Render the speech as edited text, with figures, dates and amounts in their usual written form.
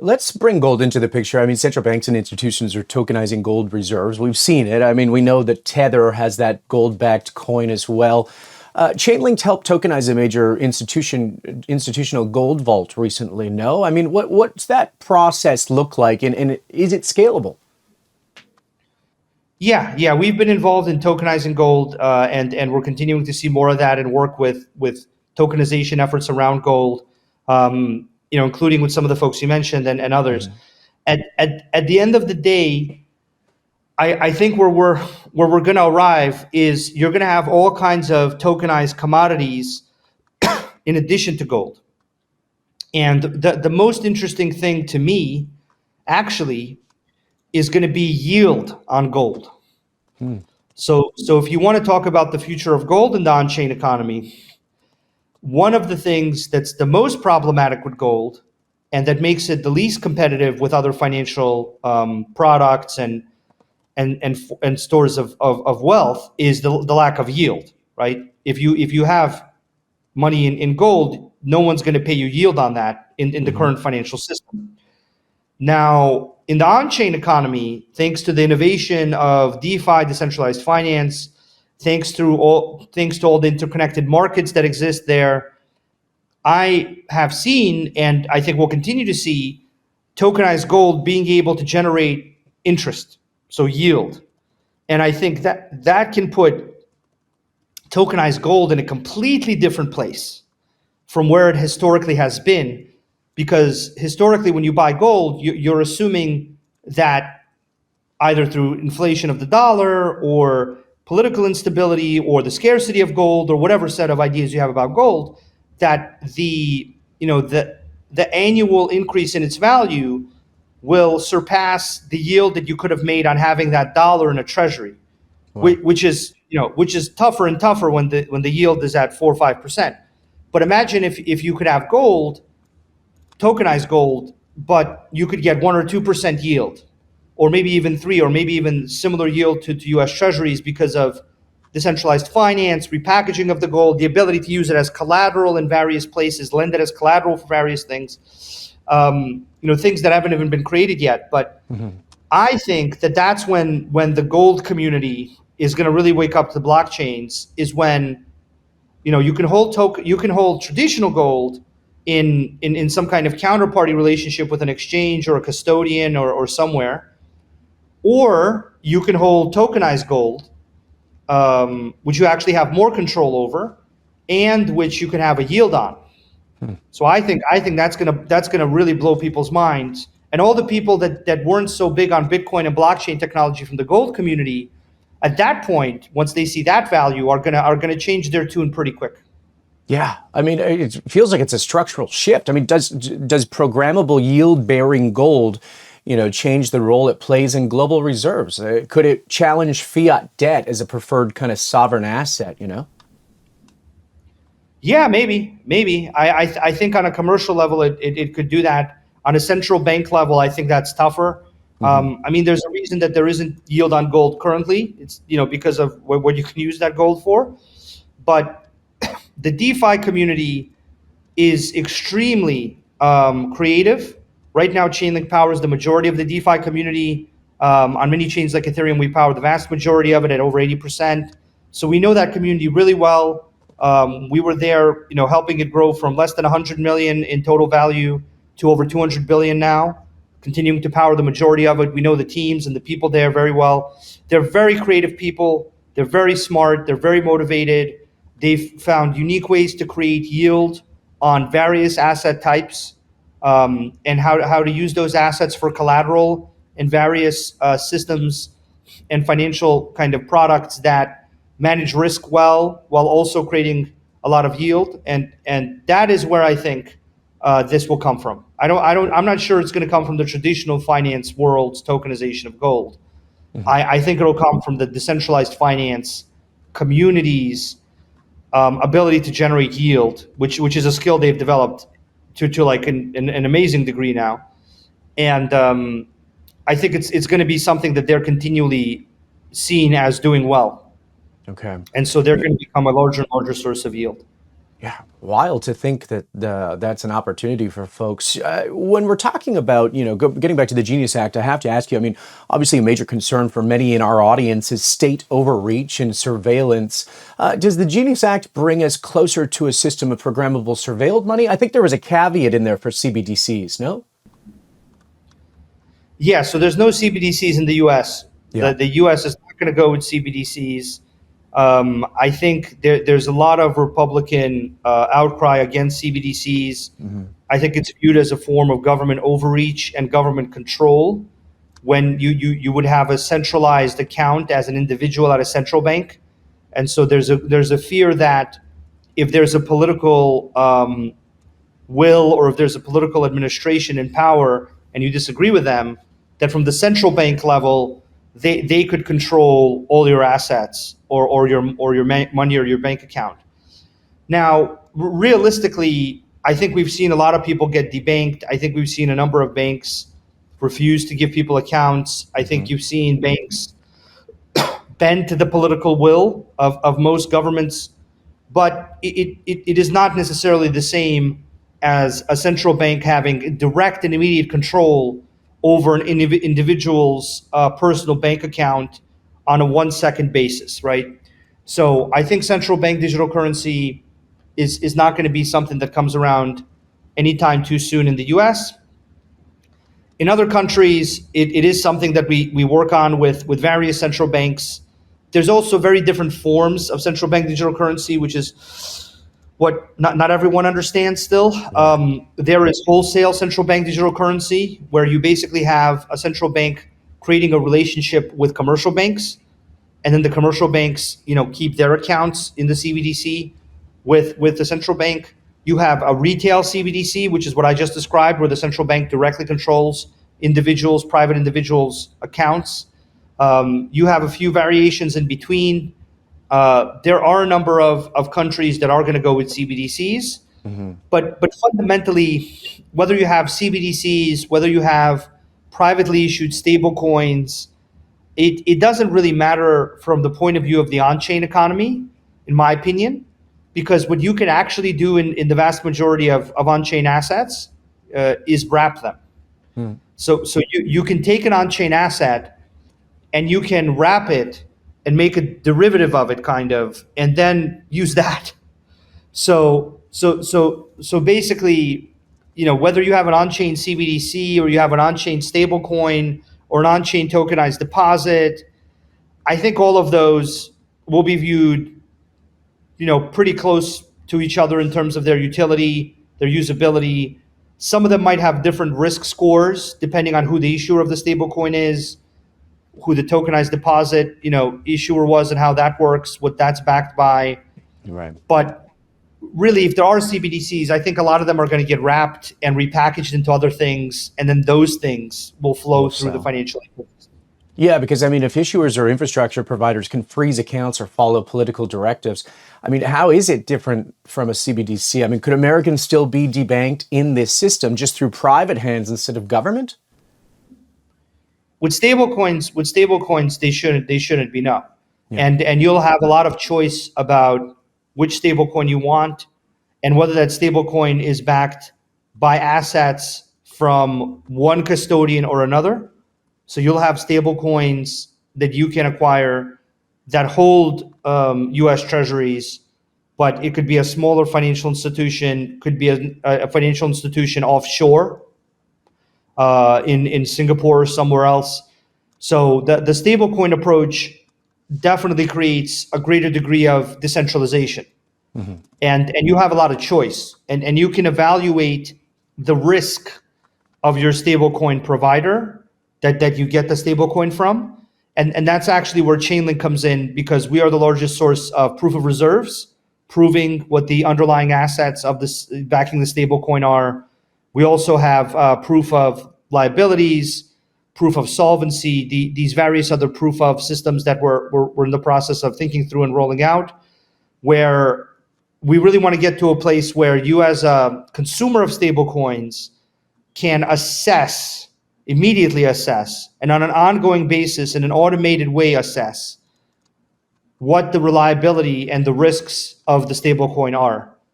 Let's bring gold into the picture. I mean, central banks and institutions are tokenizing gold reserves. We've seen it. I mean, we know that Tether has that gold-backed coin as well. Chainlink helped tokenize a major institutional gold vault recently. No, I mean, what's that process look like, and is it scalable? Yeah, we've been involved in tokenizing gold, and we're continuing to see more of that and work with tokenization efforts around gold, including with some of the folks you mentioned and others. At the end of the day, I think where we're going to arrive is you're going to have all kinds of tokenized commodities in addition to gold. And the most interesting thing to me, actually, is going to be yield on gold. So if you want to talk about the future of gold in the on-chain economy, one of the things that's the most problematic with gold and that makes it the least competitive with other financial products and stores of wealth is the lack of yield, right? If you have money in gold, no one's going to pay you yield on that in the current financial system. Now, in the on-chain economy, thanks to the innovation of DeFi, decentralized finance, thanks to all the interconnected markets that exist there, I have seen, and I think we'll continue to see, tokenized gold being able to generate interest, so yield. And I think that can put tokenized gold in a completely different place from where it historically has been, because historically when you buy gold, you're assuming that either through inflation of the dollar or political instability or the scarcity of gold or whatever set of ideas you have about gold, that the annual increase in its value will surpass the yield that you could have made on having that dollar in a treasury. Wow. which is tougher and tougher when the yield is at 4 or 5%. But imagine if you could have gold, tokenized gold, but you could get 1 or 2% yield, or maybe even 3, or maybe even similar yield to U.S. Treasuries because of decentralized finance, repackaging of the gold, the ability to use it as collateral in various places, lend it as collateral for various things, things that haven't even been created yet. But I think that's when the gold community is going to really wake up to the blockchains, is when you can hold traditional gold in some kind of counterparty relationship with an exchange or a custodian or somewhere, or you can hold tokenized gold, which you actually have more control over, and which you can have a yield on. So I think that's gonna really blow people's minds, and all the people that weren't so big on Bitcoin and blockchain technology from the gold community, at that point, once they see that value, are gonna change their tune pretty quick. Yeah, I mean, it feels like it's a structural shift. I mean, does programmable yield-bearing gold, change the role it plays in global reserves? Could it challenge fiat debt as a preferred kind of sovereign asset? Yeah, maybe. I think on a commercial level, it could do that. On a central bank level, I think that's tougher. I mean, there's a reason that there isn't yield on gold currently. It's because of what you can use that gold for. But the DeFi community is extremely creative. Right now, Chainlink powers the majority of the DeFi community. On many chains like Ethereum, we power the vast majority of it at over 80%. So we know that community really well. We were there, helping it grow from less than 100 million in total value to over 200 billion now, continuing to power the majority of it. We know the teams and the people there very well. They're very creative people. They're very smart. They're very motivated. They've found unique ways to create yield on various asset types, and how to use those assets for collateral in various systems and financial kind of products that manage risk well while also creating a lot of yield. And that is where I think this will come from. I'm not sure it's going to come from the traditional finance world's tokenization of gold. I think it'll come from the decentralized finance communities' ability to generate yield, which is a skill they've developed to like an amazing degree now. And I think it's going to be something that they're continually seen as doing well. Okay. And so they're going to become a larger and larger source of yield. Yeah, wild to think that that's an opportunity for folks. When we're talking about, getting back to the Genius Act, I have to ask you, I mean, obviously a major concern for many in our audience is state overreach and surveillance. Does the Genius Act bring us closer to a system of programmable surveilled money? I think there was a caveat in there for CBDCs, no? Yeah, so there's no CBDCs in the U.S. Yeah. The U.S. is not going to go with CBDCs. I think there's a lot of Republican outcry against CBDCs. I think it's viewed as a form of government overreach and government control when you would have a centralized account as an individual at a central bank. And so there's a fear that if there's a political will, or if there's a political administration in power and you disagree with them, that from the central bank level, they could control all your assets or your money or your bank account. Now, realistically, I think we've seen a lot of people get debanked. I think we've seen a number of banks refuse to give people accounts. I think you've seen banks bend to the political will of most governments, but it is not necessarily the same as a central bank having direct and immediate control over an individual's personal bank account on a 1 second basis, right? So I think central bank digital currency is not going to be something that comes around anytime too soon in the US. In other countries, it is something that we work on with various central banks. There's also very different forms of central bank digital currency, which is what not everyone understands still. There is wholesale central bank digital currency, where you basically have a central bank creating a relationship with commercial banks, and then the commercial banks, keep their accounts in the CBDC with the central bank. You have a retail CBDC, which is what I just described, where the central bank directly controls private individuals' accounts. You have a few variations in between. There are a number of countries that are going to go with CBDCs, but fundamentally, whether you have CBDCs, whether you have privately issued stable coins, it doesn't really matter from the point of view of the on-chain economy, in my opinion, because what you can actually do in the vast majority of on-chain assets is wrap them. So you can take an on-chain asset and you can wrap it and make a derivative of it, kind of, and then use that. So basically, whether you have an on-chain CBDC or you have an on-chain stablecoin or an on-chain tokenized deposit, I think all of those will be viewed, pretty close to each other in terms of their utility, their usability. Some of them might have different risk scores depending on who the issuer of the stablecoin is, who the tokenized deposit, issuer was, and how that works, what that's backed by. Right. But really, if there are CBDCs, I think a lot of them are going to get wrapped and repackaged into other things, and then those things will flow through the financial ecosystem. Yeah, because I mean, if issuers or infrastructure providers can freeze accounts or follow political directives, I mean, how is it different from a CBDC? I mean, could Americans still be debanked in this system just through private hands instead of government? With stablecoins, they shouldn't be, no. Yeah. And you'll have a lot of choice about which stablecoin you want and whether that stablecoin is backed by assets from one custodian or another. So you'll have stablecoins that you can acquire that hold U.S. treasuries, but it could be a smaller financial institution, could be a financial institution offshore in Singapore or somewhere else. So the stablecoin approach definitely creates a greater degree of decentralization. And you have a lot of choice, and you can evaluate the risk of your stablecoin provider that you get the stablecoin from. And that's actually where Chainlink comes in, because we are the largest source of proof of reserves, proving what the underlying assets of this backing the stablecoin are. We also have proof of liabilities, proof of solvency, these various other proof of systems that we're in the process of thinking through and rolling out, where we really want to get to a place where you, as a consumer of stablecoins, can immediately assess, and on an ongoing basis, in an automated way, assess what the reliability and the risks of the stablecoin are.